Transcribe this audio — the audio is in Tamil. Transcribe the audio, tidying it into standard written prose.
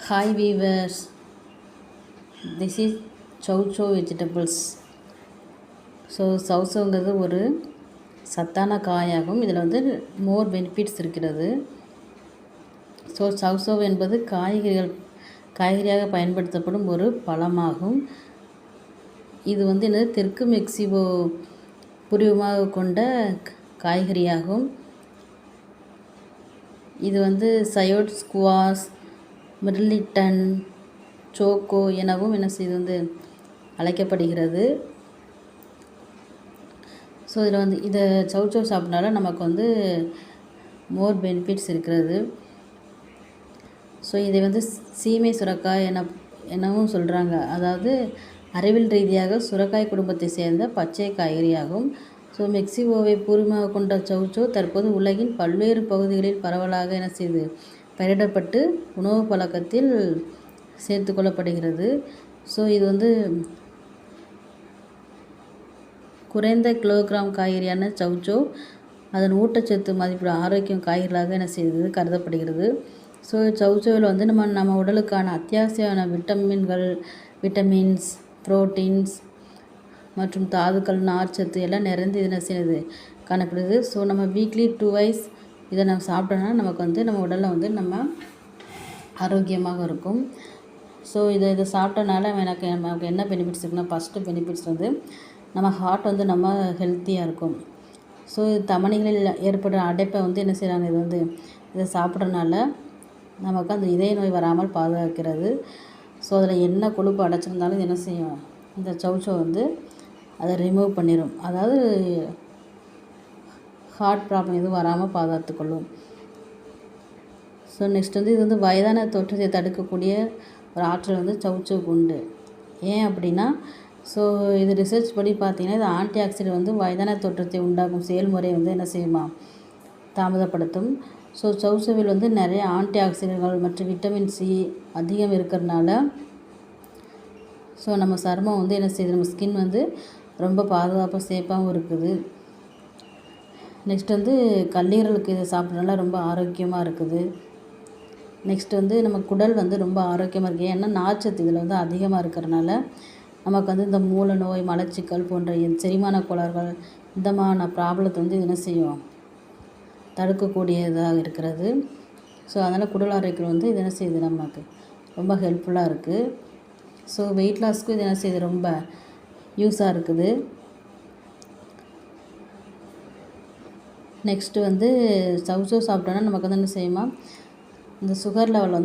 Hi viewers, this is chow chow vegetables. So சவுசவுங்கிறது ஒரு சத்தான காயாகும். இதில் வந்து மோர் பெனிஃபிட்ஸ் இருக்கிறது. ஸோ சவுசவ் என்பது காய்கறியாக பயன்படுத்தப்படும் ஒரு பழமாகும். இது வந்து என்னது தெற்கு மெக்சிகோ பூர்வமாக கொண்ட காய்கறியாகும். இது வந்து சயோட் ஸ்குவாஷ், மிர்லிட்டன், சோக்கோ எனவும் இது வந்து அழைக்கப்படுகிறது. ஸோ இதில் வந்து இதை சவுச்சவ் சாப்பிட்னால நமக்கு வந்து மோர் பெனிஃபிட்ஸ் இருக்கிறது. ஸோ இதை வந்து சீமை சுரக்காய் எனவும் சொல்கிறாங்க. அதாவது அறிவியல் ரீதியாக சுரக்காய் குடும்பத்தை சேர்ந்த பச்சை காய்கறியாகும். ஸோ மெக்சிகோவை பூர்வமாக கொண்ட சவுச்சவ் தற்போது உலகின் பல்வேறு பகுதிகளில் பரவலாக பயிரிடப்பட்டு உணவு பழக்கத்தில் சேர்த்து கொள்ளப்படுகிறது. ஸோ இது வந்து குறைந்த கிலோகிராம் காய்கறியான சவுச்சவ் அதன் ஊட்டச்சத்து மதிப்பீடு ஆரோக்கியம் காய்கறிகளாக கருதப்படுகிறது. ஸோ சவுச்சவில் வந்து நம்ம உடலுக்கான அத்தியாவசியமான விட்டமின்ஸ், புரோட்டீன்ஸ் மற்றும் தாதுக்கள், நார்ச்சத்து எல்லாம் நிறைந்து இது காணப்படுது. ஸோ நம்ம வீக்லி 2 வைஸ் இதை நம்ம சாப்பிட்டோன்னா நமக்கு வந்து நம்ம உடலில் வந்து நம்ம ஆரோக்கியமாக இருக்கும். ஸோ இதை சாப்பிட்டனால நமக்கு என்ன பெனிஃபிட்ஸ் இருக்குன்னா, ஃபஸ்ட்டு பெனிஃபிட்ஸ் வந்து நம்ம ஹார்ட் வந்து நம்ம ஹெல்த்தியாக இருக்கும். ஸோ தமனிகளில் ஏற்படுற அடைப்பை வந்து என்ன செய்கிறாங்க, இதை சாப்பிட்றனால நமக்கு அந்த இதய நோய் வராமல் பாதுகாக்கிறது. ஸோ அதில் என்ன கொழுப்பு அடைச்சிருந்தாலும் இது என்ன செய்யும், இந்த சவுச்சவ் வந்து அதை ரிமூவ் பண்ணிடும். அதாவது ஹார்ட் ப்ராப்ளம் எதுவும் வராமல் பாதுகாத்துக்கொள்ளும். ஸோ நெக்ஸ்ட் வந்து இது வந்து வயதான தோற்றத்தை தடுக்கக்கூடிய ஒரு ஆற்றல் வந்து சவுச்சவுக்கு உண்டு. ஏன் அப்படின்னா, ஸோ இது ரிசர்ச் படி பார்த்திங்கன்னா, இது ஆன்டி ஆக்சிடென்ட் வந்து வயதான தோற்றத்தை உண்டாக்கும் செயல்முறையை வந்து என்ன செய்யுமா, தாமதப்படுத்தும். ஸோ சவுச்சவில் வந்து நிறைய ஆன்டி ஆக்சிடென்ட்கள் மற்றும் விட்டமின் சி அதிகம் இருக்கிறதுனால ஸோ நம்ம சருமம் வந்து என்ன செய்யுது, நம்ம ஸ்கின் வந்து ரொம்ப பாதுகாப்பாக சேஃபாகவும் இருக்குது. நெக்ஸ்ட் வந்து கல்லீரலுக்கு இதை சாப்பிட்றதுனால ரொம்ப ஆரோக்கியமாக இருக்குது. நெக்ஸ்ட் வந்து நம்ம குடல் வந்து ரொம்ப ஆரோக்கியமாக இருக்குது. ஏன்னா நார்ச்சத்து இதில் வந்து அதிகமாக இருக்கிறனால நமக்கு வந்து இந்த மூல நோய், மலச்சிக்கல் போன்ற செரிமான கோளாறுகள் இந்த மாதிரி ப்ராப்ளத்தை வந்து இது என்ன செய்யும், தடுக்கக்கூடியதாக இருக்கிறது. ஸோ அதனால் குடல் ஆரோக்கியம் வந்து இது என்ன செய்யுது, நமக்கு ரொம்ப ஹெல்ப்ஃபுல்லாக இருக்குது. ஸோ வெயிட் லாஸ்க்கும் இது என்ன செய்யுது, ரொம்ப யூஸாக இருக்குது. நெக்ஸ்ட்டு வந்து சவுச்சவ் சாப்பிட்டோன்னா நமக்கு வந்து என்ன செய்யுமா, இந்த சுகர் லெவல் வந்து